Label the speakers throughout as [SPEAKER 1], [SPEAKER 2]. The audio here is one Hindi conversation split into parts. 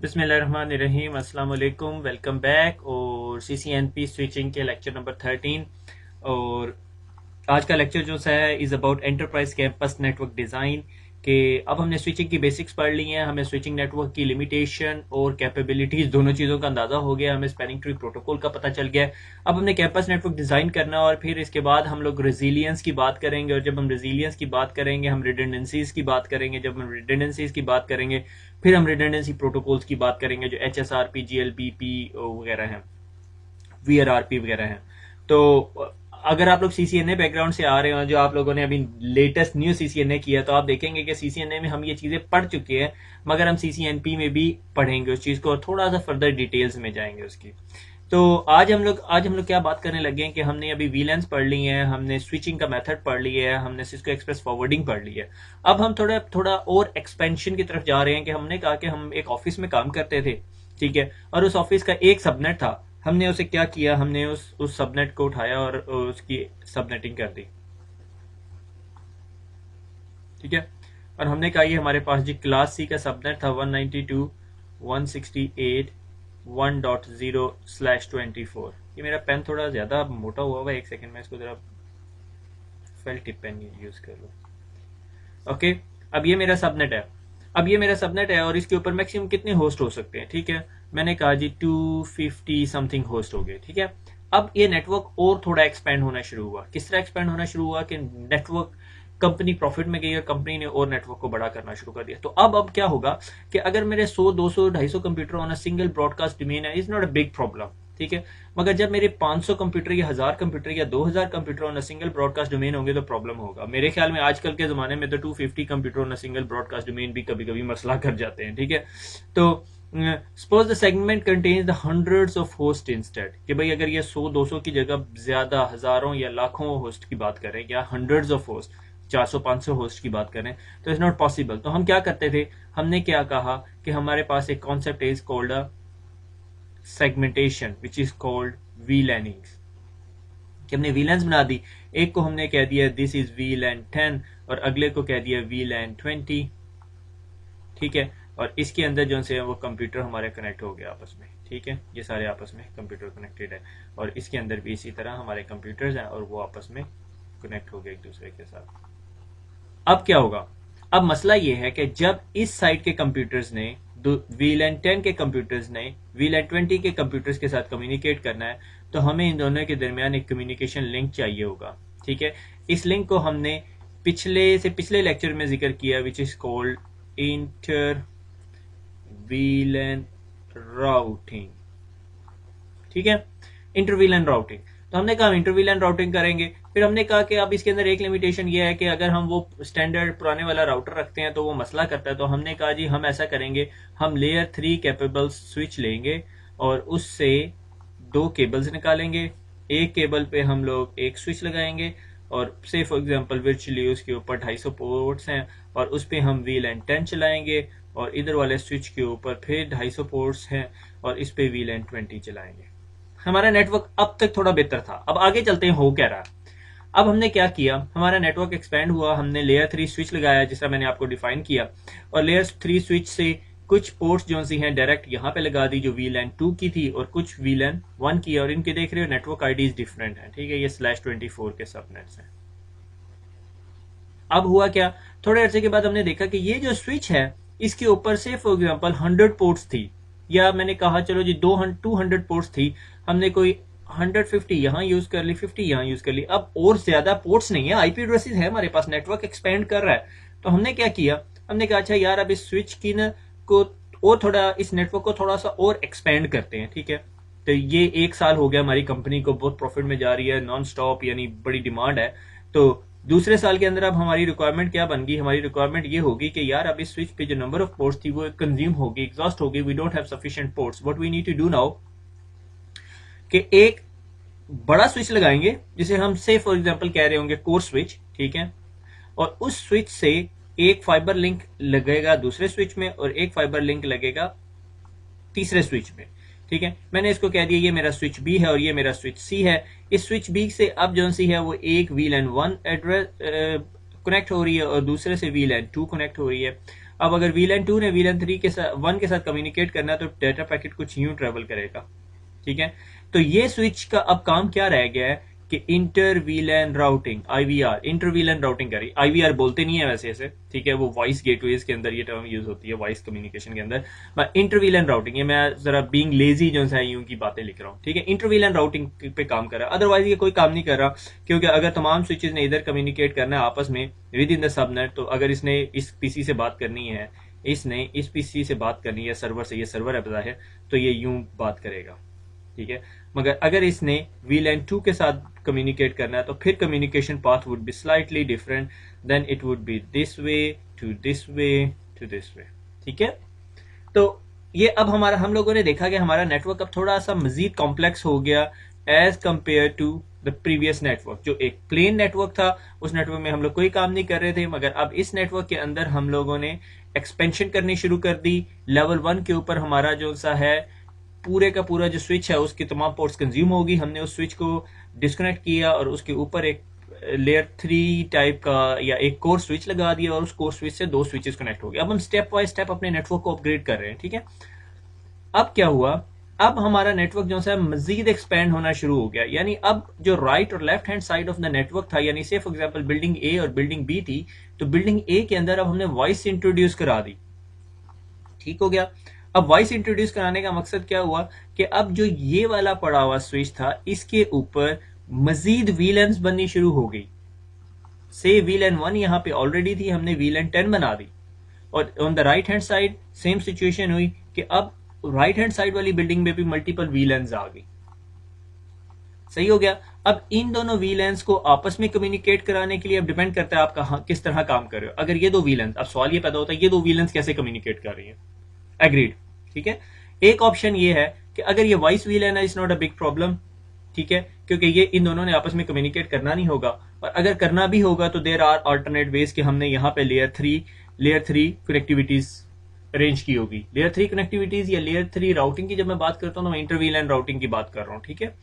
[SPEAKER 1] बिस्मिल्लाहिर्रहमानिर्रहीम, अस्सलाम वालेकुम, वेलकम बैक। और CCNP स्विचिंग के लेक्चर नंबर 13। और आज का लेक्चर जो है is about enterprise campus network design के। अब हमने स्विचिंग की बेसिक्स पढ़ ली हैं, हमें स्विचिंग नेटवर्क की लिमिटेशन और कैपेबिलिटीज़ दोनों चीज़ों का अंदाज़ा हो गया, हमें स्पैनिंग ट्री प्रोटोकॉल का पता चल गया। अब हमने कैंपस नेटवर्क डिज़ाइन करना और फिर इसके बाद हम लोग रेजिलियंस की बात करेंगे। और जब हम रेजिलियंस की बात करेंगे हम रिडंडेंसीज़ की बात करेंगे। जब हम रिडंडेंसीज़ की बात करेंगे फिर हम रिडंडेंसी प्रोटोकॉल्स की बात करेंगे जो HSRP, GLPP वगैरह हैं, VRRP वगैरह हैं। तो अगर आप लोग CCNA बैकग्राउंड से आ रहे हो, जो आप लोगों ने अभी लेटेस्ट न्यू CCNA किया, तो आप देखेंगे कि CCNA में हम ये चीज़ें पढ़ चुके हैं, मगर हम CCNP में भी पढ़ेंगे उस चीज़ को और थोड़ा सा फर्दर डिटेल्स में जाएंगे उसकी। तो आज हम लोग क्या बात करने लगे हैं कि हमने अभी VLANs पढ़ ली है, हमने स्विचिंग का मेथड पढ़ लिया है, हमने सिस्को एक्सप्रेस फॉरवर्डिंग पढ़ ली है। अब हम थोड़ा थोड़ा और एक्सपेंशन की तरफ जा रहे हैं कि हमने कहा कि हम एक ऑफिस में काम करते थे, ठीक है, और उस ऑफिस का एक सबनेट था। हमने उसे क्या किया, हमने उस सबनेट को उठाया और उसकी सबनेटिंग कर दी, ठीक है। और हमने कहा ये हमारे पास जो क्लास C का सबनेट था 192.168.1.0/24। ये मेरा पेन थोड़ा ज़्यादा मोटा हुआ है, एक सेकेंड में इसको ज़रा फेल्ट टिप पेन यूज़ कर लो। ओके, अब ये मेरा सबनेट है। और इसके ऊपर मैक्सिमम कितने होस्ट हो सकते हैं, ठीक है। मैंने कहा जी 250 समथिंग होस्ट हो गए, ठीक है। अब ये नेटवर्क और थोड़ा एक्सपेंड होना शुरू हुआ। किस तरह एक्सपेंड होना शुरू हुआ कि नेटवर्क कंपनी प्रॉफिट में गई और कंपनी ने और नेटवर्क को बड़ा करना शुरू कर दिया। तो अब क्या होगा कि अगर मेरे 100, 200, 250 computer on a single broadcast domain है, is not a big problem, ठीक है। मगर जब मेरे 500 कंप्यूटर या 1000 कंप्यूटर या 2000 computer on a single broadcast domain होंगे तो प्रॉब्लम होगा। मेरे ख्याल में आजकल के जमाने में तो 250 computer on a single broadcast domain भी कभी कभी मसला कर जाते हैं, ठीक है। तो suppose the segment contains the hundreds of host instead, कि भाई अगर ये 100, 200 की जगह ज्यादा हजारों या लाखों होस्ट की बात करें या हंड्रेड्स ऑफ होस्ट, 400, 500 होस्ट की बात करें, तो इट्स नॉट पॉसिबल। तो हम क्या करते थे, हमने क्या कहा कि हमारे पास एक concept is called a segmentation which is called VLANing, कि हमने VLANs बना दी। एक को हमने कह दिया दिस इज VLAN 10 और अगले को कह दिया VLAN 20, ठीक है। और इसके अंदर जो से वो कंप्यूटर हमारे कनेक्ट हो गया आपस में, ठीक है। ये सारे आपस में कंप्यूटर कनेक्टेड है और इसके अंदर भी इसी तरह हमारे कंप्यूटर्स हैं और वो आपस में कनेक्ट हो गए एक दूसरे के साथ। अब क्या होगा, अब मसला ये है कि जब इस साइड के कंप्यूटर्स ने VLAN 10 के कंप्यूटर्स ने VLAN 20 के कंप्यूटर्स के साथ कम्युनिकेट करना है, तो हमें इन दोनों के दरमियान एक कम्युनिकेशन लिंक चाहिए होगा, ठीक है। इस लिंक को हमने पिछले लेक्चर में जिक्र किया, which is called inter VLAN routing, ठीक है, इंटर VLAN राउटिंग। तो हमने कहा हम इंटर VLAN राउटिंग करेंगे। फिर हमने कहा कि अब इसके अंदर एक लिमिटेशन ये है कि अगर हम वो स्टैंडर्ड पुराने वाला राउटर रखते हैं तो वो मसला करता है। तो हमने कहा जी हम ऐसा करेंगे, हम लेयर 3 कैपेबल स्विच लेंगे और उससे 2 केबल्स निकालेंगे। एक केबल पे हम लोग एक स्विच लगाएंगे और से फॉर एग्जांपल वर्चुअली उसके ऊपर 250 पोर्ट्स हैं और उस पर हम VLAN 10 चलाएंगे और इधर वाले स्विच के ऊपर फिर 250 पोर्ट्स हैं और इस पे VLAN 20 चलाएंगे। हमारा नेटवर्क अब तक थोड़ा बेहतर था। अब आगे चलते हैं, हो क्या रहा। अब हमने क्या किया, हमारा नेटवर्क एक्सपेंड हुआ, हमने लेयर 3 स्विच लगाया जिस तरह मैंने आपको डिफाइन किया और लेयर 3 स्विच से कुछ पोर्ट्स जो सी हैं डायरेक्ट यहाँ पे लगा दी जो VLAN 2 की थी और कुछ VLAN 1 की, और इनके देख रहे हो नेटवर्क आईडीज डिफरेंट है, ठीक है। ये /24 के सबनेट्स हैं। अब हुआ क्या, थोड़े अरसे के बाद हमने देखा कि ये जो स्विच है इसके ऊपर से फॉर एग्जांपल 100 पोर्ट्स थी, या मैंने कहा चलो जी 200 पोर्ट्स थी, हमने कोई 150 यहाँ यूज कर ली, 50 यहाँ यूज कर ली। अब और ज्यादा पोर्ट्स नहीं है, IP एड्रेसेस है हमारे पास, नेटवर्क एक्सपेंड कर रहा है। तो हमने क्या किया, हमने कहा अच्छा यार अब इस स्विच की न को और थोड़ा इस नेटवर्क को थोड़ा सा और एक्सपेंड करते हैं, ठीक है। तो ये 1 साल हो गया हमारी कंपनी को, बहुत प्रॉफिट में जा रही है, नॉन स्टॉप, यानी बड़ी डिमांड है। तो दूसरे साल के अंदर अब हमारी रिक्वायरमेंट क्या बन गई, हमारी रिक्वायरमेंट ये होगी कि यार अब इस स्विच पे जो नंबर ऑफ पोर्ट्स थी वो कंज्यूम होगी, एग्जॉस्ट होगी, we don't have sufficient ports. What we need to do now कि एक बड़ा स्विच लगाएंगे जिसे हम से फॉर एग्जांपल कह रहे होंगे कोर स्विच, ठीक है। और उस स्विच से एक फाइबर लिंक लगेगा दूसरे स्विच में और एक फाइबर लिंक लगेगा तीसरे स्विच में, ठीक है। मैंने इसको कह दिया ये मेरा स्विच B है और ये मेरा स्विच C है। इस स्विच B से अब जो सी है वो एक VLAN 1 एड्रेस कनेक्ट हो रही है और दूसरे से VLAN 2 कनेक्ट हो रही है। अब अगर VLAN 2 ने VLAN 3 के साथ 1 के साथ कम्युनिकेट करना है तो डाटा पैकेट कुछ यूं ट्रेवल करेगा, ठीक है। तो ये स्विच का अब काम क्या रह गया है कि inter वीलैन routing, IVR, inter वीलैन routing करी। IVR बोलते नहीं है वैसे ऐसे, ठीक है, वो वॉइस गेटवेज के अंदर ये टर्म यूज होती है, वॉइस कम्युनिकेशन के अंदर। इंटर वीलैन राउटिंग, ये मैं जरा बीइंग लेजी जो है यूं की बातें लिख रहा हूँ, ठीक है। इंटर वीलैन राउटिंग पे काम कर रहा है, अदरवाइज ये कोई काम नहीं कर रहा, क्योंकि अगर तमाम स्विचेस ने इधर कम्युनिकेट करना है आपस में विद इन द सबनेट, तो अगर इसने इस पीसी से बात करनी है, इसने इस पीसी से बात करनी है सर्वर से, ये सर्वर है, तो ये यूं बात करेगा, ठीक है। मगर अगर इसने VLAN 2 के साथ कम्युनिकेट करना है तो फिर communication path would be slightly different, then it would be this way to this way to this way, ठीक है। तो ये अब हमारा, हम लोगों ने देखा कि हमारा नेटवर्क अब थोड़ा सा मजीद कॉम्प्लेक्स हो गया as compare to the previous network. जो एक प्लेन नेटवर्क था उस नेटवर्क में हम लोग कोई काम नहीं कर रहे थे, मगर अब इस नेटवर्क के अंदर हम लोगों ने एक्सपेंशन करनी शुरू कर दी। लेवल 1 के ऊपर हमारा जो सा है पूरे का पूरा जो स्विच है उसकी तमाम पोर्ट्स कंज्यूम होगी, हमने उस स्विच को डिस्कनेक्ट किया और उसके ऊपर एक लेयर 3 टाइप का या एक कोर स्विच लगा दिया और उस कोर स्विच से 2 स्विचेस कनेक्ट हो गए। अब हम स्टेप बाय स्टेप अपने नेटवर्क को अपग्रेड कर रहे हैं, ठीक है। अब क्या हुआ, अब हमारा नेटवर्क जो है मजीद एक्सपेंड होना शुरू हो गया, यानी अब जो राइट और left hand side of the network था, यानी से फॉर एग्जांपल बिल्डिंग ए और बिल्डिंग बी थी, तो बिल्डिंग ए के अंदर अब हमने वॉइस इंट्रोड्यूस करा दी, ठीक हो गया। अब वॉइस इंट्रोड्यूस कराने का मकसद क्या हुआ कि अब जो ये वाला पड़ा हुआ स्विच था इसके ऊपर मजीद VLANs बननी शुरू हो गई। से VLAN 1 यहां पे ऑलरेडी थी, हमने VLAN 10 बना दी, और on the right hand side same situation हुई कि अब राइट हैंड साइड वाली बिल्डिंग में भी मल्टीपल VLANs आ गई, सही हो गया। अब इन दोनों VLANs को आपस में कम्युनिकेट कराने के लिए अब डिपेंड करता है आप किस तरह काम कर रहे हो। अगर ये दो VLANs, अब सवाल ये पैदा होता है ये दो VLANs कैसे कम्युनिकेट कर रही है, एग्रीड, ठीक है। एक ऑप्शन ये है कि अगर ये वॉइस VLAN है, it's not a big problem, ठीक है, क्योंकि ये इन दोनों ने आपस में कम्युनिकेट करना नहीं होगा, और अगर करना भी होगा तो देर आर अल्टरनेट वेज कि हमने यहाँ पे लेयर थ्री कनेक्टिविटीज अरेंज की होगी। लेयर 3 कनेक्टिविटीज या लेयर 3 राउटिंग की जब मैं बात करता हूँ तो मैं इंटर VLAN राउटिंग की बात कर रहा हूँ, ठीक है।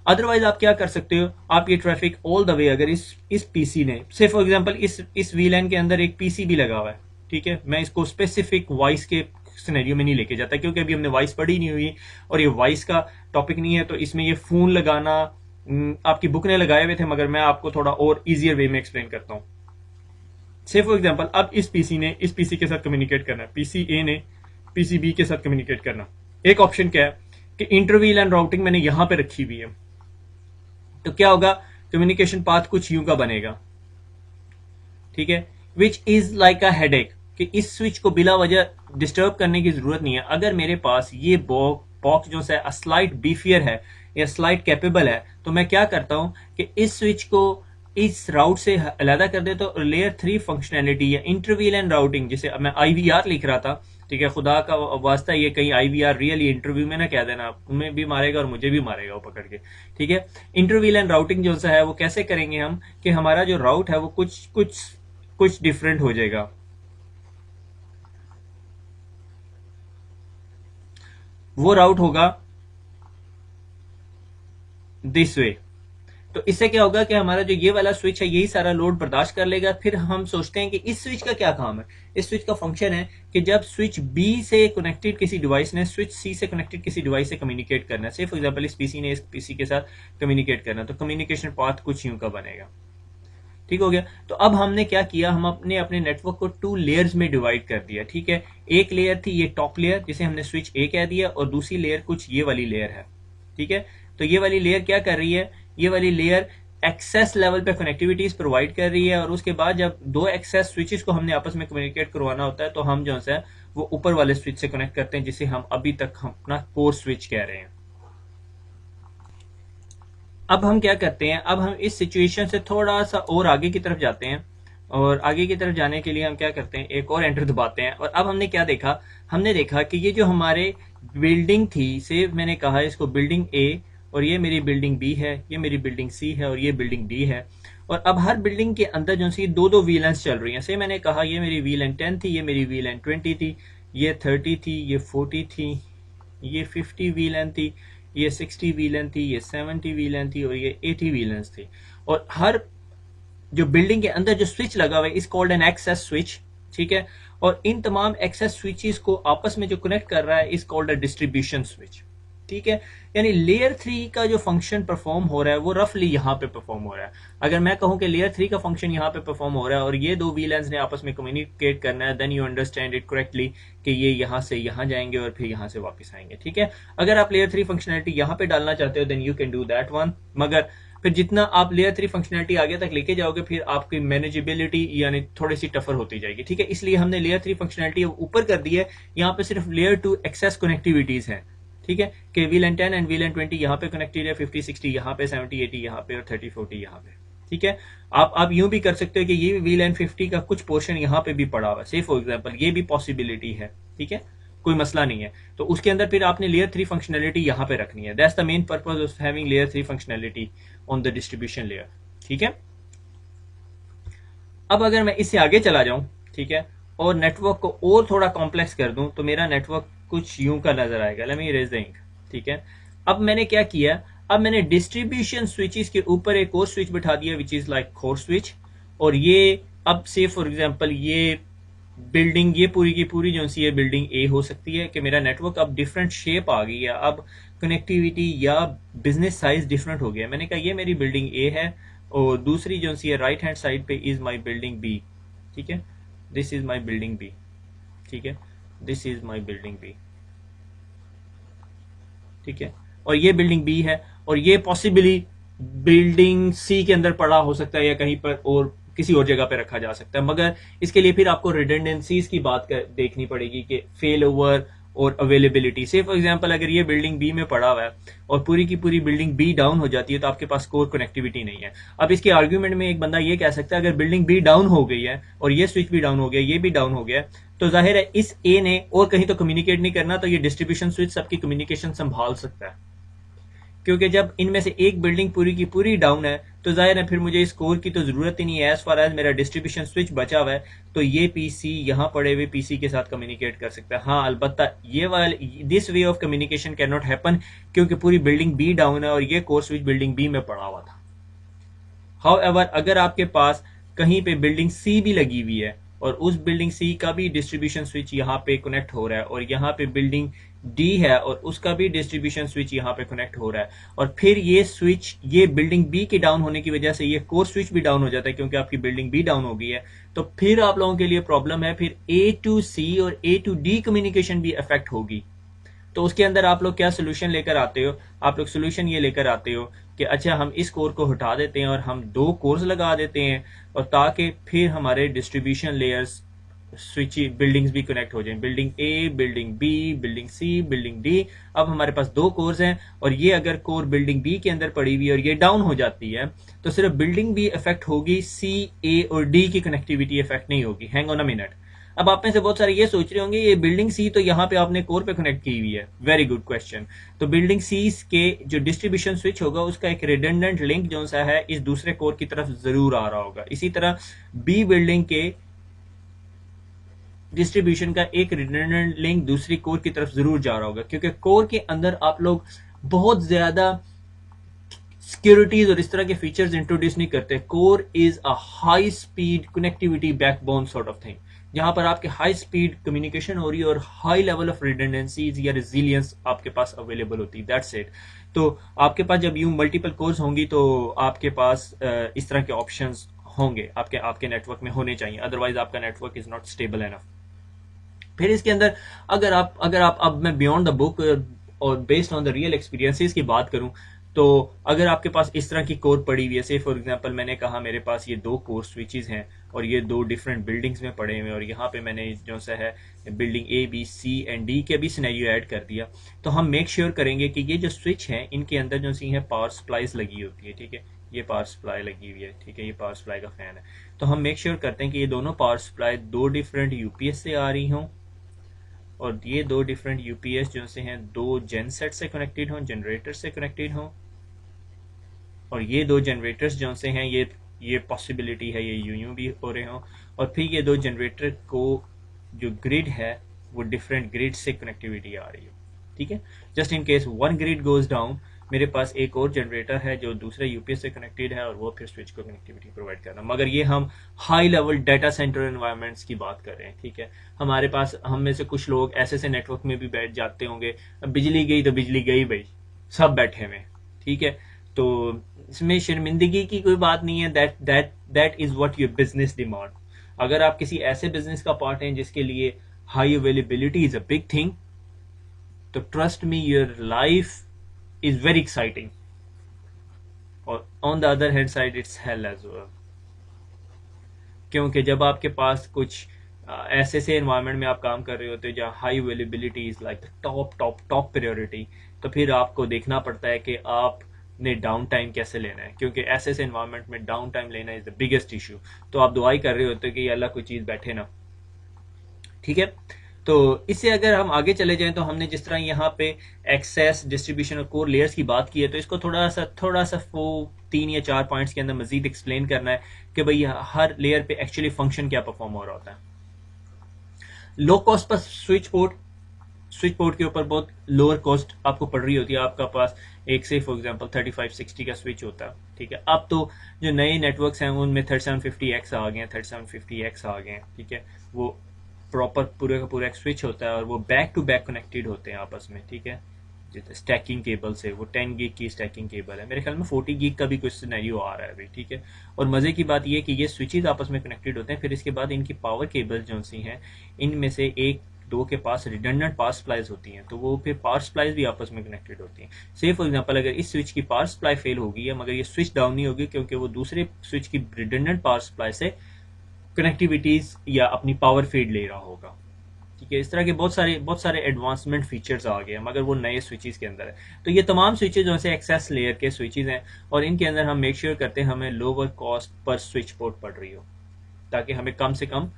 [SPEAKER 1] अदरवाइज आप क्या कर सकते हो, आप ये ट्रैफिक ऑल द वे, अगर इस पीसी ने से फॉर एग्जांपल इस VLAN के अंदर एक पीसी भी लगा हुआ है, ठीक है, मैं इसको स्पेसिफिक वॉइस के सिनेरियो में नहीं लेके जाता क्योंकि अभी हमने वॉइस पढ़ी नहीं हुई और ये वॉइस का टॉपिक नहीं है, तो इसमें ये फोन लगाना आपकी बुक ने लगाए हुए थे, मगर मैं आपको थोड़ा और इजियर वे में एक्सप्लेन करता हूँ। से फॉर एग्जांपल अब इस पीसी ने इस पीसी के साथ कम्युनिकेट करना है, पीसी ए ने पीसी बी के साथ कम्युनिकेट करना। एक ऑप्शन क्या है कि इंटर VLAN राउटिंग मैंने यहां पे रखी हुई है, तो क्या होगा, कम्युनिकेशन पाथ कुछ यूं का बनेगा, ठीक है, which is like a headache, कि इस स्विच को बिला वजह डिस्टर्ब करने की जरूरत नहीं है। अगर मेरे पास ये बॉक्स जो है स्लाइट बीफियर है या स्लाइट कैपेबल है, तो मैं क्या करता हूं कि इस स्विच को इस राउट से अलहदा कर देता हूं और लेयर 3 फंक्शनैलिटी या इंटर VLAN राउटिंग, जिसे मैं IVR लिख रहा था, ठीक है, खुदा का वास्ता ये कहीं IVR रियली इंटरव्यू में ना कह देना, तुम्हें भी मारेगा और मुझे भी मारेगा वो पकड़ के, ठीक है। इंटर VLAN राउटिंग जो है वो कैसे करेंगे हम कि हमारा जो राउट है वो कुछ डिफरेंट हो जाएगा। वो राउट होगा दिस वे। तो इससे क्या होगा कि हमारा जो ये वाला स्विच है यही सारा लोड बर्दाश्त कर लेगा। फिर हम सोचते हैं कि इस स्विच का क्या काम है। इस स्विच का फंक्शन है कि जब स्विच बी से कनेक्टेड किसी डिवाइस ने स्विच सी से कनेक्टेड किसी डिवाइस से कम्युनिकेट करना है, से फॉर एग्जांपल इस पीसी ने इस पीसी के साथ कम्युनिकेट करना, तो कम्युनिकेशन पाथ कुछ यूं का बनेगा, ठीक हो गया। तो अब हमने क्या किया, हम अपने नेटवर्क को 2 लेयर्स में डिवाइड कर दिया, ठीक है। एक लेयर थी ये टॉप लेयर जिसे हमने स्विच ए कह दिया, और दूसरी लेयर कुछ ये वाली लेयर है, ठीक है। तो ये वाली लेयर क्या कर रही है, ये वाली लेयर एक्सेस लेवल पे कनेक्टिविटीज प्रोवाइड कर रही है, और उसके बाद जब 2 एक्सेस स्विचेस को हमने आपस में कम्युनिकेट करवाना होता है तो हम जो है वो ऊपर वाले स्विच से कनेक्ट करते हैं, जिसे हम अभी तक अपना कोर स्विच कह रहे हैं। अब हम क्या करते हैं, अब हम इस सिचुएशन से थोड़ा सा और आगे की तरफ जाते हैं, और आगे की तरफ जाने के लिए हम क्या करते हैं, एक और एंटर दबाते हैं। और अब हमने क्या देखा, हमने देखा कि ये जो हमारे बिल्डिंग थी, से मैंने कहा इसको बिल्डिंग ए, और ये मेरी बिल्डिंग बी है, ये मेरी बिल्डिंग सी है, और ये बिल्डिंग डी है। और अब हर बिल्डिंग के अंदर जो सी 2-2 VLANs चल रही हैं। से मैंने कहा ये मेरी VLAN 10 थी, ये मेरी VLAN 20 थी, ये 30 थी, ये 40 थी, ये 50 VLAN थी, ये 60 VLAN थी, ये 70 VLAN थी, और ये 80 VLANs थी। और हर जो बिल्डिंग के अंदर जो स्विच लगा हुआ है इस कॉल्ड एन एक्सेस स्विच, ठीक है। और इन तमाम एक्सेस स्विचेस को आपस में जो कनेक्ट कर रहा है is called a distribution switch, ठीक है। यानी लेयर 3 का जो फंक्शन परफॉर्म हो रहा है वो रफली यहाँ पे परफॉर्म हो रहा है। अगर मैं कहूँ कि लेयर 3 का फंक्शन यहाँ पे परफॉर्म हो रहा है और ये दो वीलैंस ने आपस में कम्युनिकेट करना है, then you understand it correctly कि ये यहाँ से यहाँ जाएंगे और फिर यहाँ से वापस आएंगे, ठीक है। अगर आप लेयर 3 फंक्शनलिटी यहाँ पे डालना चाहते हो then you can do that one, मगर फिर जितना आप लेयर 3 फंक्शनलिटी आगे तक लेके जाओगे फिर आपकी मैनेजेबिलिटी यानी थोड़ी सी टफर होती जाएगी, ठीक है। इसलिए हमने लेयर 3 फंक्शनलिटी ऊपर कर दी है, यहाँ पे सिर्फ लेयर 2 एक्सेस कनेक्टिविटीज हैं, ठीक है, कि VLAN 10 एंड VLAN 20 यहाँ पे कनेक्टेड है, 50 60 यहाँ पे, 70 80 यहाँ पे और 30 40 यहाँ पे, ठीक है। आप यूं भी कर सकते हो कि ये VLAN 50 का कुछ पोर्शन यहाँ पे भी पड़ा हुआ है, से फॉर एग्जांपल ये भी पॉसिबिलिटी है, ठीक है, कोई मसला नहीं है। तो उसके अंदर फिर आपने लेयर 3 फंक्शनलिटी यहाँ पे रखनी है, that's the main purpose of having layer 3 functionality on the distribution layer, ठीक है। अब अगर मैं इससे आगे चला जाऊं, ठीक है, और नेटवर्क को और थोड़ा कॉम्प्लेक्स कर दूं तो मेरा नेटवर्क कुछ यूं का नजर आएगा। Let me erase the ink, ठीक है। अब मैंने क्या किया, अब मैंने डिस्ट्रीब्यूशन स्विचेस के ऊपर एक और स्विच बिठा दिया which is like core switch, और ये अब से फॉर एग्जांपल ये बिल्डिंग, ये पूरी की पूरी जो सी है बिल्डिंग ए हो सकती है कि मेरा नेटवर्क अब डिफरेंट शेप आ गई है, अब कनेक्टिविटी या बिजनेस साइज डिफरेंट हो गया। मैंने कहा ये मेरी बिल्डिंग ए है और दूसरी जो सी है राइट हैंड साइड पे इज माई बिल्डिंग बी, ठीक है, this is my building B, ठीक है, this is my building B, ठीक है, और ये बिल्डिंग बी है और ये पॉसिबली बिल्डिंग सी के अंदर पड़ा हो सकता है या कहीं पर और किसी और जगह पे रखा जा सकता है, मगर इसके लिए फिर आपको रिडंडेंसीज की बात देखनी पड़ेगी कि फेल ओवर और अवेलेबिलिटी। से फॉर एग्जांपल अगर ये बिल्डिंग बी में पड़ा हुआ है और पूरी की पूरी बिल्डिंग बी डाउन हो जाती है तो आपके पास कोर कनेक्टिविटी नहीं है। अब इसके आर्ग्यूमेंट में एक बंदा ये कह सकता है अगर बिल्डिंग बी डाउन हो गई है और ये स्विच भी डाउन हो गया, ये भी डाउन हो गया, तो जाहिर है इस ए ने और कहीं तो कम्युनिकेट नहीं करना, तो ये डिस्ट्रीब्यूशन स्विच सबकी कम्युनिकेशन संभाल सकता है, क्योंकि जब इनमें से एक बिल्डिंग पूरी की पूरी डाउन है तो जाहिर है फिर मुझे इस कोर की तो जरूरत ही नहीं है, एज फार एज मेरा डिस्ट्रीब्यूशन स्विच बचा हुआ है तो ये पीसी यहाँ पड़े हुए पीसी के साथ कम्युनिकेट कर सकता है। हाँ अलबत्ता ये वाले this way of communication can not happen क्योंकि पूरी बिल्डिंग बी डाउन है और ये कोर स्विच बिल्डिंग बी में पड़ा हुआ था। हाउएवर अगर आपके पास कहीं पे बिल्डिंग सी भी लगी हुई है और उस बिल्डिंग सी का भी डिस्ट्रीब्यूशन स्विच यहाँ पे कनेक्ट हो रहा है और यहाँ पे बिल्डिंग डी है और उसका भी डिस्ट्रीब्यूशन स्विच यहाँ पे कनेक्ट हो रहा है, और फिर ये स्विच ये बिल्डिंग बी के डाउन होने की वजह से ये कोर स्विच भी डाउन हो जाता है क्योंकि आपकी बिल्डिंग बी डाउन हो गई है, तो फिर आप लोगों के लिए प्रॉब्लम है, फिर ए टू सी और ए टू डी कम्युनिकेशन भी अफेक्ट होगी। तो उसके अंदर आप लोग क्या सोल्यूशन लेकर आते हो, आप लोग सोल्यूशन ये लेकर आते हो कि अच्छा हम इस कोर को हटा देते हैं और हम दो कोर्स लगा देते हैं और ताकि फिर हमारे डिस्ट्रीब्यूशन लेयर्स स्विच बिल्डिंग्स भी कनेक्ट हो जाएं, बिल्डिंग ए, बिल्डिंग बी, बिल्डिंग सी, बिल्डिंग डी। अब हमारे पास दो कोर्स हैं और ये अगर कोर बिल्डिंग बी के अंदर पड़ी हुई है और ये डाउन हो जाती है तो सिर्फ बिल्डिंग बी इफेक्ट होगी, सी, ए और डी की कनेक्टिविटी इफेक्ट नहीं होगी। हैंग ऑन अ मिनट, अब आप में से बहुत सारे ये सोच रहे होंगे ये बिल्डिंग सी तो यहाँ पे आपने कोर पे कनेक्ट की हुई है, वेरी गुड क्वेश्चन। तो बिल्डिंग सी के जो डिस्ट्रीब्यूशन स्विच होगा उसका एक रिडंडेंट लिंक जो सा है इस दूसरे कोर की तरफ जरूर आ रहा होगा। इसी तरह बी बिल्डिंग के डिस्ट्रीब्यूशन का एक रिडंडेंट लिंक दूसरी कोर की तरफ जरूर जा रहा होगा, क्योंकि कोर के अंदर आप लोग बहुत ज्यादा सिक्योरिटीज और इस तरह के फीचर्स इंट्रोड्यूस नहीं करते। Core is a high speed connectivity backbone sort of thing, जहां पर आपके हाई स्पीड कम्युनिकेशन हो रही है और हाई लेवल ऑफ रिडंडेंसीज या रेजिलियंस आपके पास अवेलेबल होती है, दैट्स इट। तो आपके पास जब यूं मल्टीपल कोर्स होंगी तो आपके पास इस तरह के ऑप्शंस होंगे, आपके नेटवर्क में होने चाहिए, अदरवाइज आपका network is not stable enough. फिर इसके अंदर अगर आप अब मैं बियॉन्ड द बुक और based on the real experiences की बात करूं तो अगर आपके पास इस तरह की कोर पड़ी हुई है, से फॉर एग्जांपल मैंने कहा मेरे पास ये दो कोर स्विचेस हैं और ये दो डिफरेंट बिल्डिंग्स में पड़े हुए हैं और यहाँ पे मैंने जो सा है building A, B, C and D के भी सिनेरियो ऐड कर दिया, तो हम मेक श्योर करेंगे कि ये जो स्विच है इनके अंदर जो सी है पावर सप्लाईज लगी होती है, ठीक है, ये पावर सप्लाई लगी हुई है, ठीक है, ये पावर सप्लाई का फैन है। तो हम मेक श्योर करते हैं कि ये दोनों पावर सप्लाई दो डिफरेंट यूपीएस से आ रही हों और ये दो डिफरेंट यूपीएस जो से हैं दो जेनसेट से कनेक्टेड हों, जनरेटर से कनेक्टेड हों, और ये दो जनरेटर्स जो से हैं ये पॉसिबिलिटी है ये यूं भी हो रहे हों, और फिर ये दो जनरेटर को जो ग्रिड है वो डिफरेंट ग्रिड से कनेक्टिविटी आ रही हो, ठीक है। Just in case one grid goes down मेरे पास एक और जनरेटर है जो दूसरे यूपीएस से कनेक्टेड है और वो फिर स्विच को कनेक्टिविटी प्रोवाइड करना। मगर ये हम high level data centre environments की बात कर रहे हैं, ठीक है। हमारे पास हम में से कुछ लोग ऐसे नेटवर्क में भी बैठ जाते होंगे, बिजली गई तो बिजली गई भाई, सब बैठे हुए, ठीक है। तो इसमें शर्मिंदगी की कोई बात नहीं है, that is what your business demand. अगर आप किसी ऐसे बिजनेस का पार्ट हैं जिसके लिए high availability is a big thing, तो trust me your life is very exciting, और on the other hand side it's hell as well. क्योंकि जब आपके पास कुछ ऐसे से एनवायरनमेंट में आप काम कर रहे होते हो जहाँ high availability is like top top top priority, तो फिर आपको देखना पड़ता है कि आपने डाउन टाइम कैसे लेना है, क्योंकि ऐसे से एनवायरनमेंट में डाउन टाइम लेना इज द बिगेस्ट इशू। तो आप दुआई कर रहे होते हो कि अल्लाह कोई चीज़ बैठे ना, ठीक है। तो इससे अगर हम आगे चले जाएं तो हमने जिस तरह यहाँ पे एक्सेस, डिस्ट्रीब्यूशन और कोर लेयर्स की बात की है, तो इसको थोड़ा सा वो 3 या 4 पॉइंट्स के अंदर मजीद एक्सप्लेन करना है कि भाई हर लेयर पे एक्चुअली फंक्शन क्या परफॉर्म हो रहा होता है। Low cost per switch port के ऊपर बहुत लोअर कॉस्ट आपको पड़ रही होती है। आपका पास एक से फॉर एग्जांपल 3560 का स्विच होता है, ठीक है। अब तो जो नए नेटवर्क्स हैं उनमें 3750X आ गए हैं, 3750X आ गए हैं, ठीक है। वो प्रॉपर पूरे का पूरा एक स्विच होता है और वो बैक टू बैक कनेक्टेड होते हैं आपस में, ठीक है। स्टैकिंग केबल से, वो 10 गिग की स्टैकिंग केबल है, मेरे ख्याल में 40 गिग का भी कुछ सिनेरियो आ रहा है अभी, ठीक है। और मजे की बात यह कि ये स्विचेस आपस में कनेक्टेड होते हैं, फिर इसके बाद इनकी पावर केबल जो सी हैं इनमें से एक दो के पास रिडंडेंट पावर सप्लाईज होती हैं, तो वो फिर पावर सप्लाईज भी आपस में कनेक्टेड होती हैं। से फॉर एग्जांपल अगर इस स्विच की पावर सप्लाई फेल होगी है मगर ये स्विच डाउन नहीं होगी, क्योंकि वो दूसरे स्विच की रिडंडेंट पावर सप्लाई से कनेक्टिविटीज या अपनी पावर फीड ले रहा होगा, ठीक है। इस तरह के बहुत सारे एडवांसमेंट फीचर्स आ गए हैं, मगर वो नए स्विचेस के अंदर है। तो ये तमाम स्विचेज जो से एक्सेस लेयर के स्विचेज हैं, और इनके अंदर हम मेक श्योर करते हैं हमें lower cost per switch port पड़ रही हो, ताकि हमें कम से कम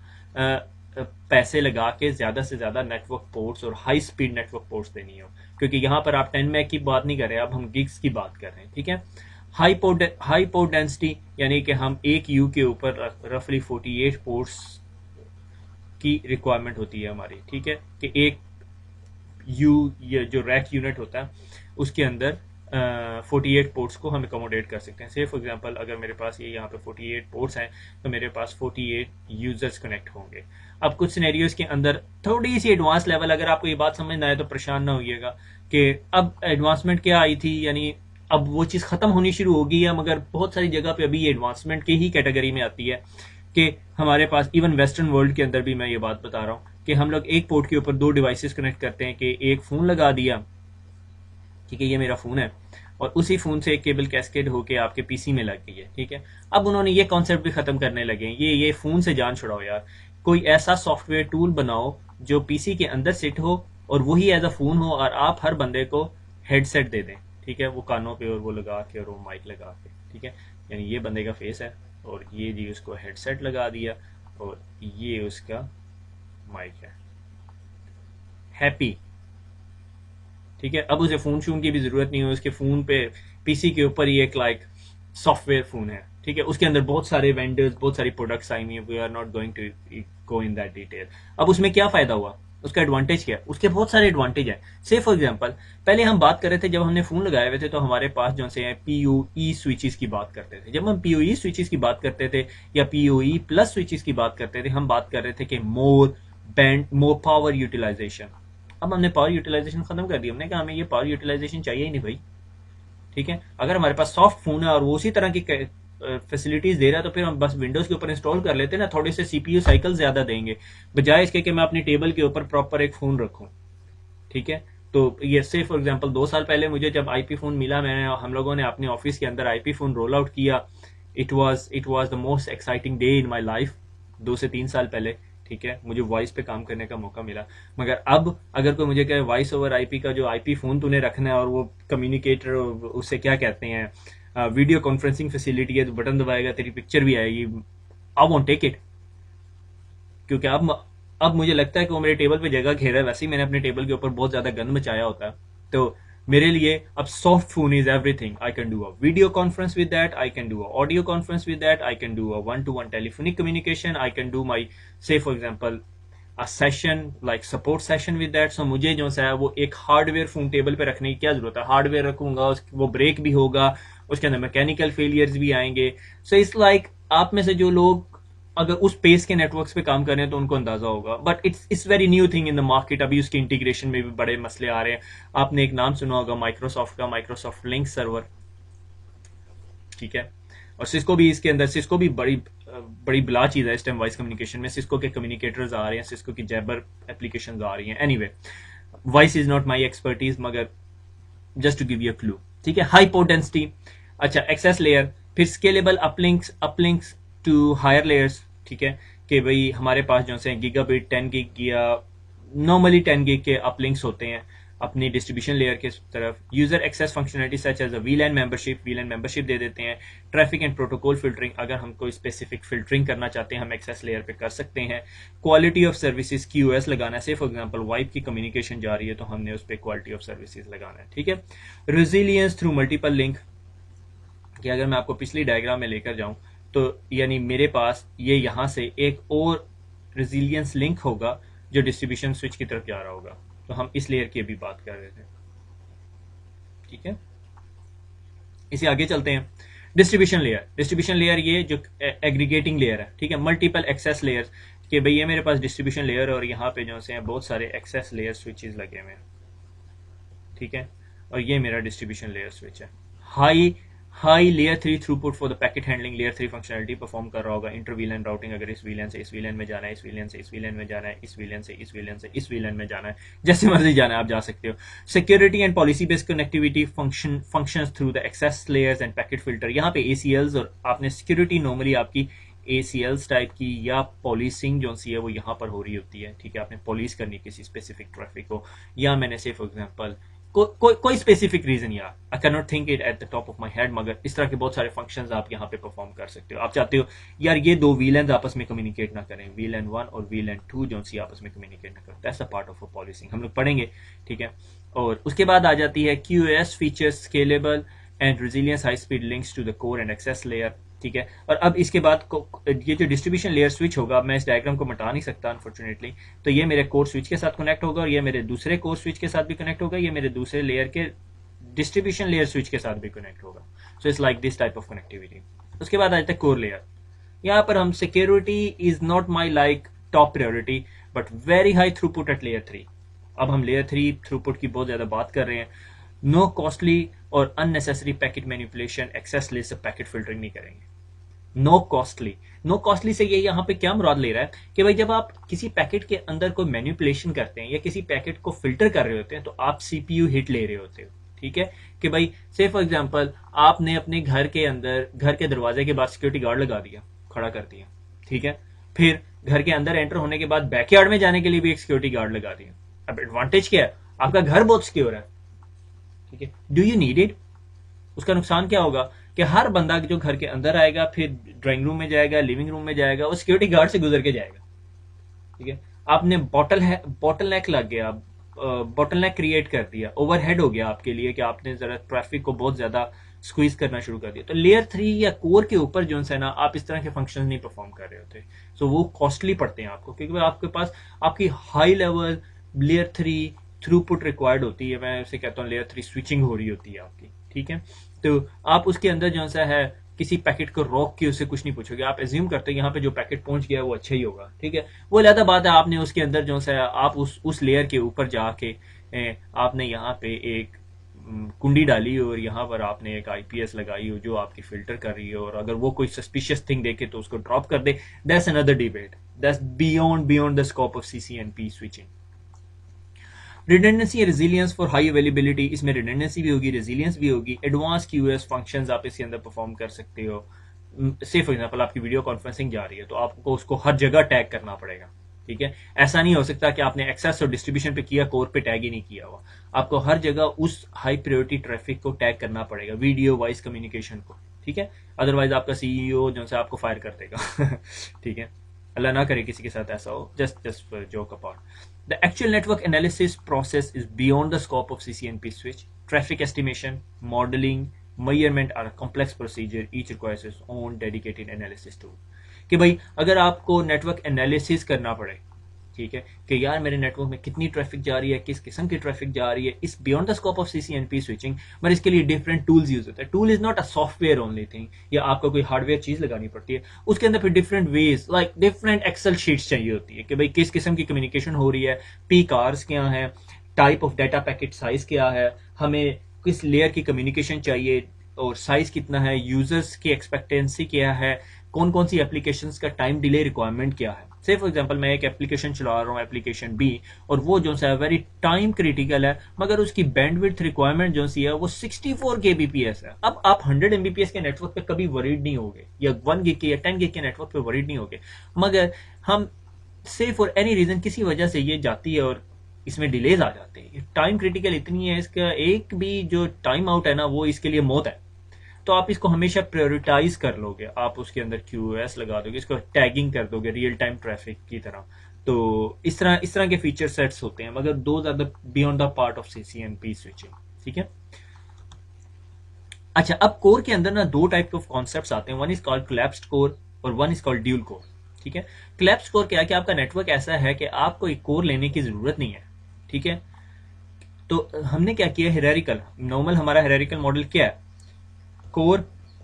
[SPEAKER 1] पैसे लगा के ज्यादा से ज्यादा नेटवर्क पोर्ट्स और हाई स्पीड नेटवर्क पोर्ट्स देनी हो, क्योंकि यहाँ पर आप 10 मैग की बात नहीं कर रहे, अब हम गिग्स की बात कर रहे हैं, ठीक है। हाई पोर्ट डेंसिटी यानी कि हम एक यू के ऊपर रफली 48 पोर्ट्स की रिक्वायरमेंट होती है हमारी, ठीक है। कि एक यू ये जो रैक यूनिट होता है उसके अंदर 48 पोर्ट्स को हम अकोमोडेट कर सकते हैं। से फॉर एग्जांपल अगर मेरे पास ये यहाँ पे 48 पोर्ट्स हैं तो मेरे पास 48 यूजर्स कनेक्ट होंगे। अब कुछ सिनेरियोज के अंदर थोड़ी सी एडवांस लेवल, अगर आपको ये बात समझ ना आए तो परेशान ना होइएगा कि अब एडवांसमेंट क्या आई थी, यानी अब वो चीज़ ख़त्म होनी शुरू होगी है, मगर बहुत सारी जगह पे अभी ये एडवांसमेंट की ही कैटेगरी में आती है कि हमारे पास इवन वेस्टर्न वर्ल्ड के अंदर भी मैं ये बात बता रहा हूँ कि हम लोग एक पोर्ट के ऊपर 2 डिवाइसेस कनेक्ट करते हैं कि एक फ़ोन लगा दिया, ठीक है, ये मेरा फ़ोन है, और उसी फ़ोन से एक केबल कैस्केड होके आपके पीसी में लग गई है, ठीक है। अब उन्होंने ये कॉन्सेप्ट भी ख़त्म करने लगे हैं, ये फ़ोन से जान छुड़ाओ यार, कोई ऐसा सॉफ्टवेयर टूल बनाओ जो पीसी के अंदर सिट हो और वही एज अ फ़ोन हो, और आप हर बंदे को हेडसेट दे दें, ठीक है, वो कानों पे और वो लगा के और वो माइक लगा के, ठीक है। यानी ये बंदे का फेस है और ये जी उसको हेडसेट लगा दिया और ये उसका माइक है, हैप्पी, ठीक है। अब उसे फ़ोन शून की भी ज़रूरत नहीं है, उसके फ़ोन पे पीसी के ऊपर ही एक लाइक सॉफ्टवेयर फ़ोन है, ठीक है। उसके अंदर बहुत सारे वेंडर्स, बहुत सारी प्रोडक्ट्स आई हुई हैं, we are not going to go in that detail. अब उसमें क्या फ़ायदा हुआ, उसका एडवांटेज क्या है, उसके बहुत सारे एडवांटेज हैं। से फॉर एग्जांपल पहले हम बात कर रहे थे, जब हमने फ़ोन लगाए हुए थे तो हमारे पास जो से PoE स्विचेस की बात करते थे। जब हम PoE स्विचेस की बात करते थे या PoE प्लस स्विचेस की बात करते थे, हम बात कर रहे थे कि मोर पावर यूटिलाइजेशन। अब हमने पावर यूटिलाइजेशन खत्म कर दी, हमने कहा हमें ये पावर यूटिलाइजेशन चाहिए ही नहीं भाई, ठीक है। अगर हमारे पास सॉफ्ट फोन है और वो उसी तरह की फैसिलिटीज दे रहा है तो फिर हम बस विंडोज के ऊपर इंस्टॉल कर लेते हैं ना, थोड़े से CPU साइकिल ज्यादा देंगे, बजाय इसके कि मैं अपनी टेबल के ऊपर प्रॉपर एक फोन रखूं, ठीक है। तो ये से फॉर एग्जांपल 2 साल पहले मुझे जब IP फोन मिला, मैंने हम लोगों ने अपने ऑफिस के अंदर IP फोन रोल आउट किया, it was the most exciting day in my life 2 से 3 साल पहले, ठीक है। मुझे वॉइस पे काम करने का मौका मिला, मगर अब अगर कोई मुझे कहे वॉइस ओवर IP का जो IP फोन तूने रखना है और वो कम्युनिकेटर, उससे क्या कहते हैं, वीडियो कॉन्फ्रेंसिंग फैसिलिटी है, तो बटन दबाएगा तेरी पिक्चर भी आएगी, आई वोंट टेक इट, क्योंकि अब मुझे लगता है कि वो मेरे टेबल पे जगह घेरा है, वैसे ही मैंने अपने टेबल के ऊपर बहुत ज्यादा गंद मचाया होता है। तो मेरे लिए अब soft phone is everything. I can do a video conference with that, I can do a audio conference with that, I can do a 1-to-1 telephonic communication, I can do my say for example session like support session with that. So मुझे जो सा है वो एक हार्डवेयर फोन टेबल पे रखने की क्या जरूरत है, हार्डवेयर रखूंगा वो ब्रेक भी होगा, उसके अंदर मैकेनिकल फेलियर्स भी आएंगे। सो इट्स लाइक आप में से जो लोग अगर उस पेस के नेटवर्क्स पे काम कर रहे हैं तो उनको अंदाजा होगा, but it's very new thing in the market. अभी उसके इंटीग्रेशन में भी बड़े मसले आ रहे हैं। आपने एक नाम सुना होगा माइक्रोसॉफ्ट का, माइक्रोसॉफ्ट लिंक सर्वर, ठीक है। और सिस्को भी इसके अंदर, सिस्को भी बड़ी बड़ी बला चीज है इस टाइम वॉइस कम्युनिकेशन में। सिस्को के कम्युनिकेटर्स आ रहे हैं, सिस्को की जैबर एप्लीकेशन आ रही हैं। Anyway voice is not my expertise, मगर just to give you clue, ठीक है। हाई पोटेंसिटी, अच्छा एक्सेस लेयर, फिर scalable uplinks to higher layers, ठीक है। कि भाई हमारे पास जो से गीगाबिट 10 गिग या नॉर्मली 10 गिग के अपलिंक्स होते हैं अपनी डिस्ट्रीब्यूशन लेयर के तरफ। User access functionality such as VLAN membership दे देते हैं। ट्रैफिक एंड प्रोटोकॉल फिल्टरिंग, अगर हम कोई स्पेसिफिक फिल्टरिंग करना चाहते हैं हम एक्सेस लेयर पे कर सकते हैं। क्वालिटी ऑफ सर्विसेज QoS लगाना है, से फॉर एग्जांपल वाइप की कम्युनिकेशन जा रही है तो हमने उस पर क्वालिटी ऑफ सर्विसेज लगाना है, ठीक है। रेजिलियंस थ्रू मल्टीपल लिंक, कि अगर मैं आपको पिछली डायग्राम में लेकर जाऊं तो यानी मेरे पास ये यहां से एक और रेजिलियंस लिंक होगा जो डिस्ट्रीब्यूशन स्विच की तरफ जा रहा होगा। तो हम इस लेयर की भी बात कर रहे थे, ठीक है। इसे आगे चलते हैं। डिस्ट्रीब्यूशन लेयर ये जो एग्रीगेटिंग लेयर है, ठीक है। मल्टीपल एक्सेस लेयर्स, कि भाई ये मेरे पास डिस्ट्रीब्यूशन लेयर और यहाँ पे जो से बहुत सारे एक्सेस लेयर स्विचेस लगे हुए हैं, ठीक है। और ये मेरा डिस्ट्रीब्यूशन लेयर स्विच है। High layer 3 throughput for the packet handling, layer 3 functionality perform कर रहा होगा। इंटर वीलन राउटिंग, अगर इस वीलन से इस वीलन में जाना है, इस वीलन से इस वीलन में जाना है, इस वीलन से इस वीलन से इस वीलन में जाना है, जैसे मर्जी जाना है आप जा सकते हो। Security and policy based connectivity functions through the access layers and packet filter. यहाँ पे ACLs और आपने सिक्योरिटी नॉर्मली आपकी ACLs टाइप की या पॉलिसिंग जो सी है वो यहाँ पर हो रही होती है, ठीक है। आपने पॉलिस करनी किसी स्पेसिफिक ट्रैफिक को, या मैंने से फॉर एग्जांपल कोई स्पेसिफिक रीजन, या आई can not think it at the top of my head, मगर इस तरह के बहुत सारे फंक्शंस आप यहाँ पे परफॉर्म कर सकते हो। आप चाहते हो यार ये दो VLANs आपस में कम्युनिकेट ना करें, VLAN 1 और VLAN 2 जो सी आपस में कम्युनिकेट ना करें, that's a part of a policing, हम लोग पढ़ेंगे, ठीक है। और उसके बाद आ जाती है QoS features, scalable and resilience high speed links to the core and access layer, ठीक है। और अब इसके बाद ये जो डिस्ट्रीब्यूशन लेयर स्विच होगा, मैं इस डायग्राम को मिटा नहीं सकता अनफॉर्चुनेटली, तो ये मेरे कोर स्विच के साथ कनेक्ट होगा और ये मेरे दूसरे कोर स्विच के साथ भी कनेक्ट होगा, ये मेरे दूसरे लेयर के डिस्ट्रीब्यूशन लेयर स्विच के साथ भी कनेक्ट होगा। So it's like this type of connectivity. उसके बाद आ जाता है कोर लेयर। यहाँ पर हम security is not my like top priority, but very high throughput at layer 3। अब हम लेयर 3 थ्रूपुट की बहुत ज्यादा बात कर रहे हैं। नो कॉस्टली और unnecessary packet manipulation, access list packet filtering नहीं करेंगे। नो कॉस्टली से ये यहाँ पे क्या मुराद ले रहा है कि भाई जब आप किसी पैकेट के अंदर कोई मैनिपुलेशन करते हैं या किसी पैकेट को फिल्टर कर रहे होते हैं तो आप CPU हिट ले रहे होते हो, ठीक है। कि भाई से फॉर एग्जांपल आपने अपने घर के अंदर घर के दरवाजे के बाद सिक्योरिटी गार्ड लगा दिया, खड़ा कर दिया, ठीक है। फिर घर के अंदर एंटर होने के बाद बैकयार्ड में जाने के लिए भी एक सिक्योरिटी गार्ड लगा दिया। अब एडवांटेज क्या है, आपका घर बहुत सिक्योर है, ठीक है। Do you need it? उसका नुकसान क्या होगा कि हर बंदा जो घर के अंदर आएगा फिर ड्राइंग रूम में जाएगा, लिविंग रूम में जाएगा, वो सिक्योरिटी गार्ड से गुजर के जाएगा, ठीक है। आपने बॉटल नेक लग गया, बॉटल नेक क्रिएट कर दिया, ओवरहेड हो गया आपके लिए कि आपने जरा ट्रैफिक को बहुत ज्यादा स्क्वीज करना शुरू कर दिया। तो लेयर 3 या कोर के ऊपर जो है ना आप इस तरह के फंक्शन नहीं परफॉर्म कर रहे होते, सो वो कॉस्टली पड़ते हैं आपको, क्योंकि आपके पास आपकी high level layer 3 throughput required होती है। मैं उसे कहता हूँ लेयर 3 स्विचिंग हो रही होती है आपकी, ठीक है। तो आप उसके अंदर जो सा है किसी पैकेट को रोक के उससे कुछ नहीं पूछोगे, आप एज्यूम करते हैं यहाँ पे जो पैकेट पहुंच गया वो अच्छा ही होगा, ठीक है। वो अलग बात है, आपने उसके अंदर जो सा आप उस लेयर के ऊपर जाके आपने यहाँ पे एक कुंडी डाली और यहाँ पर आपने एक IPS लगाई हो जो आपकी फिल्टर कर रही है, और अगर वो कोई सस्पिशियस थिंग देखे तो उसको ड्रॉप कर दे, that's another debate, that's beyond the scope of CCNP switching. Redundancy resilience for high availability, इसमें रिडंडेंसी भी होगी, रेजिलियंस भी होगी। एडवांस QoS फंक्शंस आप इसके अंदर परफॉर्म कर सकते हो। से फॉर एग्जांपल आपकी वीडियो कॉन्फ्रेंसिंग जा रही है तो आपको उसको हर जगह टैग करना पड़ेगा, ठीक है। ऐसा नहीं हो सकता कि आपने एक्सेस और डिस्ट्रीब्यूशन पे किया, कोर पे टैग ही नहीं किया हुआ। आपको हर जगह उस हाई प्रायोरिटी ट्रैफिक को टैग करना पड़ेगा, वीडियो वॉइस कम्युनिकेशन को, ठीक है। अदरवाइज आपका CEO जो है आपको फायर कर देगा ठीक है, अल्लाह ना करे किसी के साथ ऐसा हो, just joke apart. The actual network analysis process is beyond the scope of CCNP switch. Traffic estimation, modeling, measurement are a complex procedure. Each requires its own dedicated analysis tool. कि भाई अगर आपको नेटवर्क एनालिसिस करना पड़े ठीक है, कि यार मेरे नेटवर्क में कितनी ट्रैफिक जा रही है, किस किस्म की ट्रैफिक जा रही है, इस beyond the scope of CCNP switching. पर इसके लिए डिफरेंट टूल्स यूज होते हैं। Tool is not a software only thing, या आपको कोई हार्डवेयर चीज लगानी पड़ती है, उसके अंदर फिर different ways like different Excel sheets चाहिए होती है कि भाई किस किस्म की कम्युनिकेशन हो रही है, पीक आवर्स क्या है, type of data packet size क्या है, हमें किस लेयर की कम्युनिकेशन चाहिए और साइज कितना है, यूजर्स की एक्सपेक्टेंसी क्या है, कौन कौन सी एप्लीकेशंस का टाइम डिले रिक्वायरमेंट क्या है। से फॉर एग्जांपल मैं एक एप्लीकेशन चला रहा हूँ, एप्लीकेशन बी, और वो जो सा वेरी टाइम क्रिटिकल है, मगर उसकी बैंडविड्थ रिक्वायरमेंट जो सी है वो 64 kbps है। अब आप 100 mbps के नेटवर्क पे कभी वरीड नहीं होगे, या 1 gig के या 10 gig के नेटवर्क पे वरीड नहीं होगे, मगर हम से फॉर एनी रीजन किसी वजह से ये जाती है और इसमें डिलेज आ जाते हैं। टाइम क्रिटिकल इतनी है, इसका एक भी जो टाइम आउट है ना वो इसके लिए मौत है। तो आप इसको हमेशा प्रायोरिटाइज कर लोगे, आप उसके अंदर QoS लगा दोगे, इसको टैगिंग कर दोगे रियल टाइम ट्रैफिक की तरह। तो इस तरह के फीचर सेट्स होते हैं, मगर दो ज़्यादा beyond the part of CCNP switching, ठीक है। अच्छा, अब कोर के अंदर ना दो टाइप ऑफ कॉन्सेप्ट्स आते हैं, one is called collapsed core और one is called dual core, ठीक है। कोलैप्स्ड कोर क्या है कि आपका नेटवर्क ऐसा है कि आपको एक कोर लेने की जरूरत नहीं है, ठीक है। तो हमने क्या किया, हिरारिकल नॉर्मल हमारा हिरारिकल मॉडल क्या है, कोर,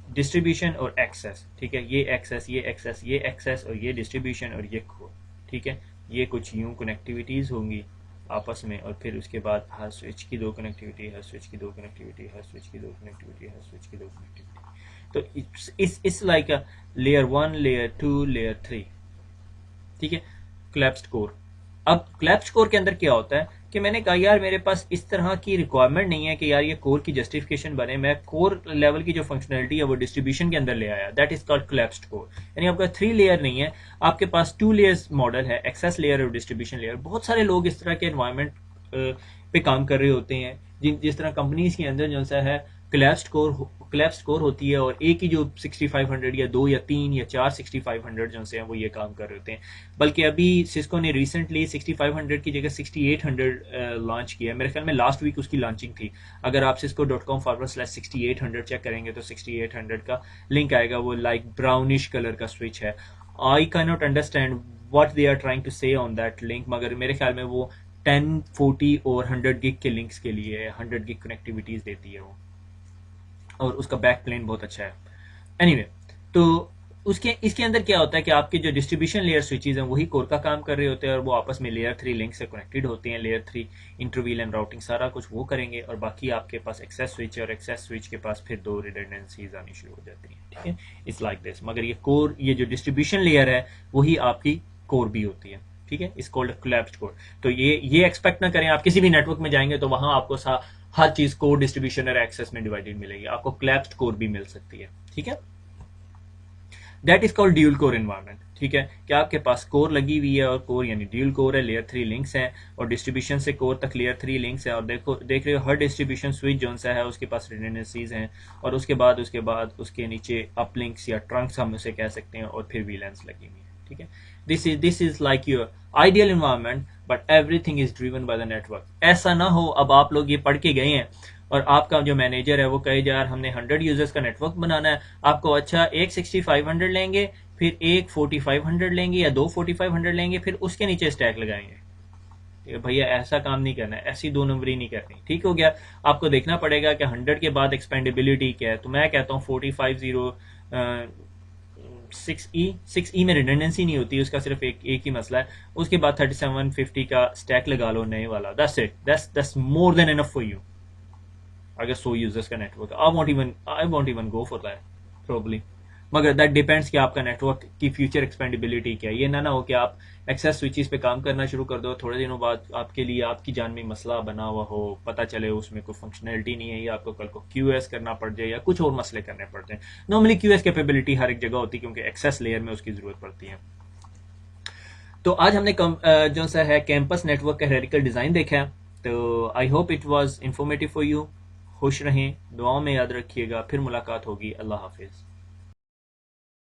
[SPEAKER 1] डिस्ट्रीब्यूशन और एक्सेस, ठीक है। ये एक्सेस, ये एक्सेस, ये एक्सेस और ये डिस्ट्रीब्यूशन और ये कोर, ठीक है। ये कुछ यूं कनेक्टिविटीज होंगी आपस में, और फिर उसके बाद हर स्विच की दो कनेक्टिविटी, हर स्विच की दो कनेक्टिविटी, हर स्विच की दो कनेक्टिविटी, हर स्विच की दो कनेक्टिविटी। तो इस लाइक लेयर 1, लेयर 2, लेयर 3, ठीक है, कोलैप्स्ड कोर। अब कोलैप्स्ड कोर के अंदर क्या होता है कि मैंने कहा यार मेरे पास इस तरह की रिक्वायरमेंट नहीं है कि यार ये कोर की जस्टिफिकेशन बने, मैं कोर लेवल की जो फंक्शनलिटी है वो डिस्ट्रीब्यूशन के अंदर ले आया, that is called collapsed core. यानी आपका 3 लेयर नहीं है, आपके पास 2 लेयर्स मॉडल है, एक्सेस लेयर और डिस्ट्रीब्यूशन लेयर। बहुत सारे लोग इस तरह के एनवायरमेंट पे काम कर रहे होते हैं, जिस तरह कंपनीज के अंदर जो सा है कोलैप्स्ड कोर होती है, और एक ही जो 6500 या 2 या 3 या 4 6500 जो से हैं वो ये काम कर रहे होते हैं। बल्कि अभी सिस्को ने रिसेंटली 6500 की जगह 6800 लॉन्च किया है, मेरे ख्याल में लास्ट वीक उसकी लॉन्चिंग थी। अगर आप cisco.com/6800 चेक करेंगे तो 6800 का लिंक आएगा, वो लाइक ब्राउनिश कलर का स्विच है। I can not understand what they are trying to say on that link, मगर मेरे ख्याल में वो 10, 40 और 100 गिग के लिंक्स के लिए 100 गिग कनेक्टिविटीज देती है वो, और उसका बैक प्लेन बहुत अच्छा है। एनीवे, तो इसके अंदर क्या होता है कि आपके जो डिस्ट्रीब्यूशन लेयर स्विचेस हैं वही कोर का काम कर रहे होते हैं, और वो आपस में लेयर 3 लिंक से कनेक्टेड होते हैं। लेयर 3 इंटरव्हील एंड राउटिंग सारा कुछ वो करेंगे, और बाकी आपके पास एक्सेस स्विच है, और एक्सेस स्विच के पास फिर 2 रिडंडेंसीज आनी शुरू हो जाती हैं, ठीक है। It's like this. मगर ये कोर, ये जो डिस्ट्रीब्यूशन लेयर है वही आपकी कोर भी होती है, ठीक है। इस कॉल्ड कोलैप्स्ड कोर। तो ये एक्सपेक्ट ना करें आप किसी भी नेटवर्क में जाएंगे तो वहां आपको हर चीज कोर, डिस्ट्रीब्यूशन और एक्सेस में डिवाइडेड मिलेगी, आपको कोलैप्स्ड कोर भी मिल सकती है, ठीक है। That is called dual core environment, ठीक है। कि आपके पास कोर लगी हुई है, और कोर यानी ड्यूल कोर है, लेयर 3 लिंक्स हैं, और डिस्ट्रीब्यूशन से कोर तक लेयर 3 लिंक्स हैं, और देख रहे हो हर डिस्ट्रीब्यूशन स्विच जो सा है उसके पास रिडंडेंसीज हैं, और उसके बाद उसके नीचे अपलिंक्स या ट्रंक्स हम उसे कह सकते हैं, और फिर वीलैंस लगी हुई है, ठीक है। This is like your ideal environment, but everything is driven by the network. ऐसा ना हो अब आप लोग ये पढ़ के गए हैं और आपका जो मैनेजर है वो कहे यार हमने 100 यूजर्स का नेटवर्क बनाना है, आपको अच्छा एक 6500 लेंगे, फिर एक 4500 लेंगे, या 2 4500 लेंगे, फिर उसके नीचे स्टैक लगाएंगे। भैया ऐसा काम नहीं करना है, ऐसी 2 नंबरी नहीं करनी, ठीक हो गया। आपको देखना पड़ेगा कि 100 के बाद एक्सपेंडेबिलिटी क्या है। तो मैं कहता हूँ 6E में रिडंडेंसी नहीं होती, उसका सिर्फ एक ही मसला है। उसके बाद 3750 का स्टैक लगा लो नए वाला, that's it, that's more than enough for you. अगर 100 यूजर्स का network, I want even go for that probably, मगर दैट डिपेंड्स कि आपका नेटवर्क की फ्यूचर एक्सपेंडेबिलिटी क्या है। ये ना हो कि आप एक्सेस स्विचेस पे काम करना शुरू कर दो, थोड़े दिनों बाद आपके लिए आपकी जान में मसला बना हुआ हो, पता चले उसमें कोई फंक्शनैलिटी नहीं है, या आपको कल को QoS करना पड़ जाए, या कुछ और मसले करने पड़ जाए। नॉर्मली QoS कैपेबिलिटी हर एक जगह होती है, क्योंकि एक्सेस लेयर में उसकी जरूरत पड़ती है। तो आज हमने जो सा है कैंपस नेटवर्क का हिरार्किकल डिजाइन देखा है। तो I hope it was informative for you. खुश रहें, दुआओं में याद रखिएगा, फिर मुलाकात होगी। अल्लाह हाफिज।